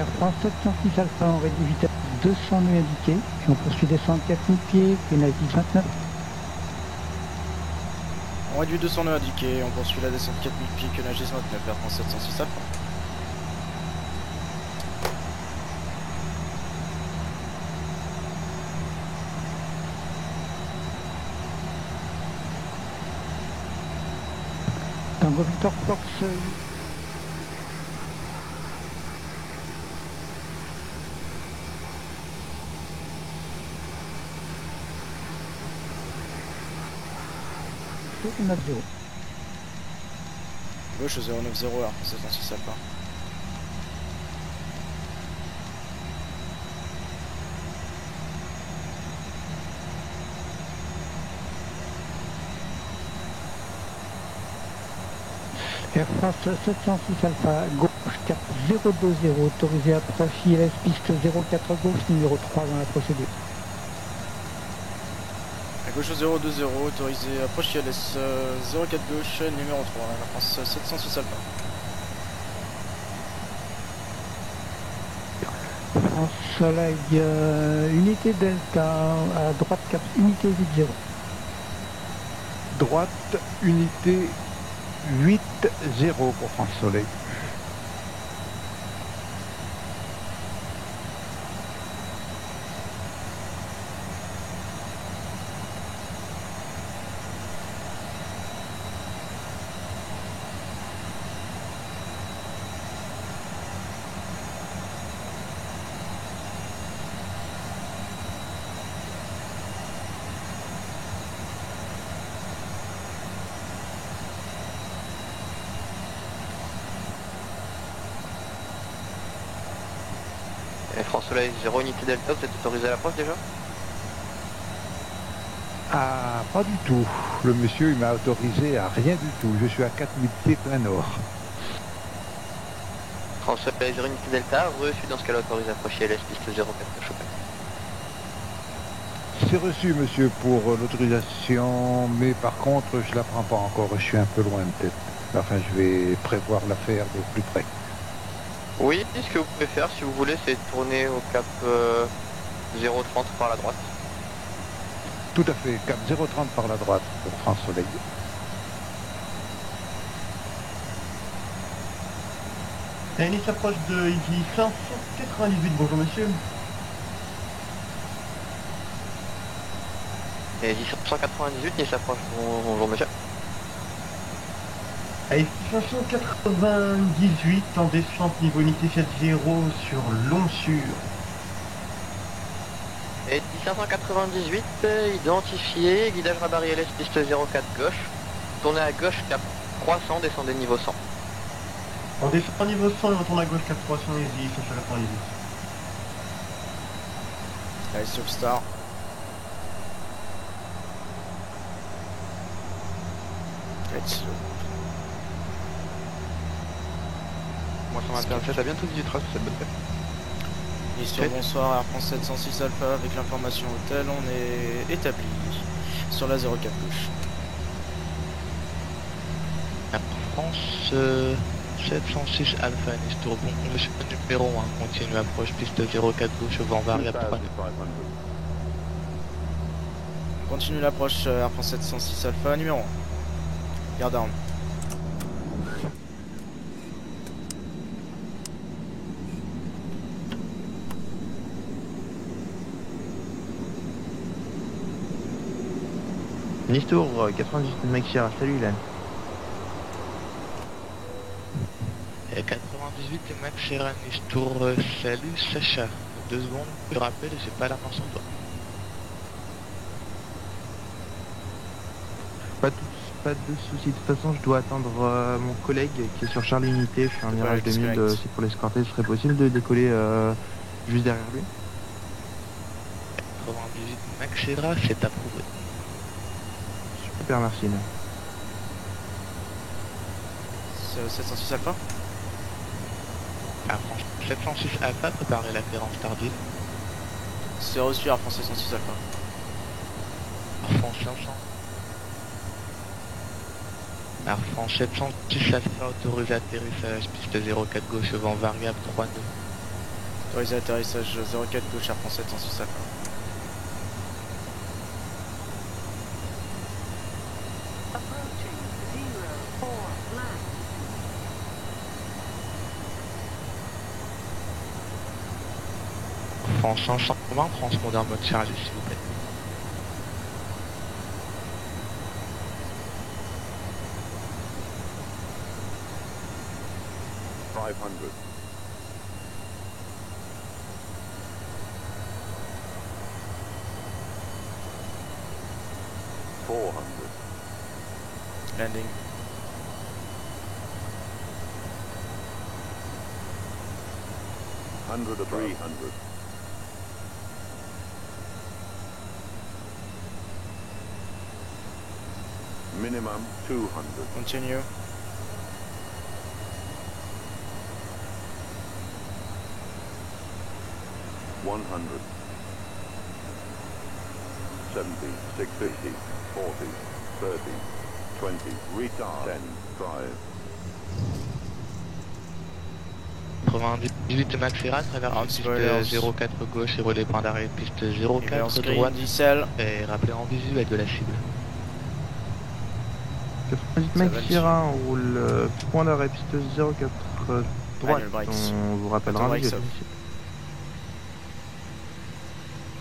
Air France 706 Alpha, on réduit vitesse 200 nœuds indiqués et on poursuit descendre 4000 pieds, pénalty 29. On réduit 200 nœuds indiqués, on poursuit la descente 4000 pieds, que nage 29, Air France 706 Alpha. Tango Victor Fox. C'est 9-0. Gauche 090, Air France 706 Alpha. Air France 706 Alpha, gauche 4020, autorisé approche ILS piste 04 gauche, numéro 3 dans la procédure. À gauche 020, autorisé approche ILS 04 gauche, numéro 3, Air France 706 Alpha. France Soleil, unité Delta, à droite cap unité 80. Droite, unité 8-0 pour France Soleil. Et France Soleil 0 unité Delta, vous êtes autorisé à l'approche déjà? Ah, pas du tout. Le monsieur, il m'a autorisé à rien du tout. Je suis à 4000 pieds plein nord. France Soleil 0 unité Delta, reçu dans ce cas-là autorisé à approcher LS piste 04 Chopin. C'est reçu, monsieur, pour l'autorisation, mais par contre, je la prends pas encore. Je suis un peu loin peut-être. Enfin, je vais prévoir l'affaire de plus près. Oui, ce que vous pouvez faire si vous voulez, c'est tourner au cap 030 par la droite. Tout à fait, cap 030 par la droite pour France Soleil. Nice approche de Easy 598, bonjour monsieur. Et 198, Nice approche, bonjour monsieur. Allez, 598 en descente niveau unité 70 sur Long-Sur. Et 598, identifié, guidage rabat ILS piste 04 gauche. Tournez à gauche cap 300, descendez niveau 100. On descend niveau 100 et on retourne à gauche cap 300 Easy 598. Allez, Substar. Let's go. Moi ça m'intéresse, t'as bien tout dit trace cette bonne fête. Mission bonsoir, Air France 706 Alpha, avec l'information hôtel, on est établi sur la 04 gauche. Air France 706 Alpha, Nestor, bon, monsieur numéro 1, continue approche piste 04 gauche, vent variable 3. On continue l'approche Air France 706 Alpha, numéro 1. Garde arme. Nistour, 98 Maxira, salut Ilan. 98 Max Sierra Nestor, salut Sacha. 2 secondes, je rappelle, j'ai pas la main sur toi. Pas de soucis, de toute façon je dois attendre mon collègue qui est sur Charles Unité, je suis un Mirage 2000, c'est pour l'escorter, ce serait possible de décoller juste derrière lui? 98 Max Sierra, c'est approuvé. Super, merci. 706 Alpha. Air France 706 Alpha, préparez l'affairance tardive. C'est reçu Air France 706 Alpha. Air France 500. Air France 706 Alpha, autorisé atterrissage, piste 04 gauche, vent variable 3 nœuds. Autorisé atterrissage 04 gauche, Air France 706 Alpha. France 520, transpondeur mode chargé s'il vous plaît. Landing. Minimum 200. Continue. $100, 70, 650, 40, 30, 20, retard, 10, drive. 98 Maxera, traverse piste spoilers. 04 gauche et relais point d'arrêt piste 04 Screen, droite diesel. et rappelé en visuel de la cible. 98 Maxera, on roule point d'arrêt piste 04 droite, Manual brakes. on vous rappellera Auto en brakes visuel.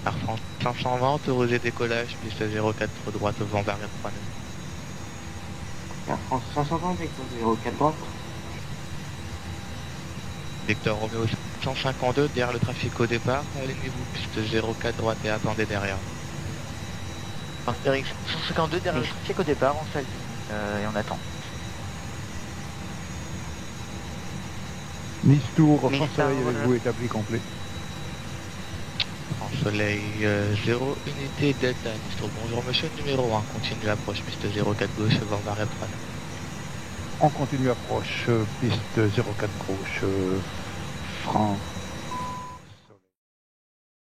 Air France 520, autorisé décollage piste 04 droite au vent variable 3 nœuds. Air France 520, vecteur 04 droite. Victor Romeo 152, derrière le trafic au départ, alignez-vous piste 04 droite et attendez derrière. Astérix 152 derrière le trafic au départ, on s'aligne et on attend. Nice Tour, Nice France Soleil, Tower, avez-vous établi complet? En soleil 0 unité Delta Nistro. Bonjour monsieur, numéro 1, continue approche piste 04 gauche, vent variable 3 nœuds. On continue approche, piste 04 gauche, France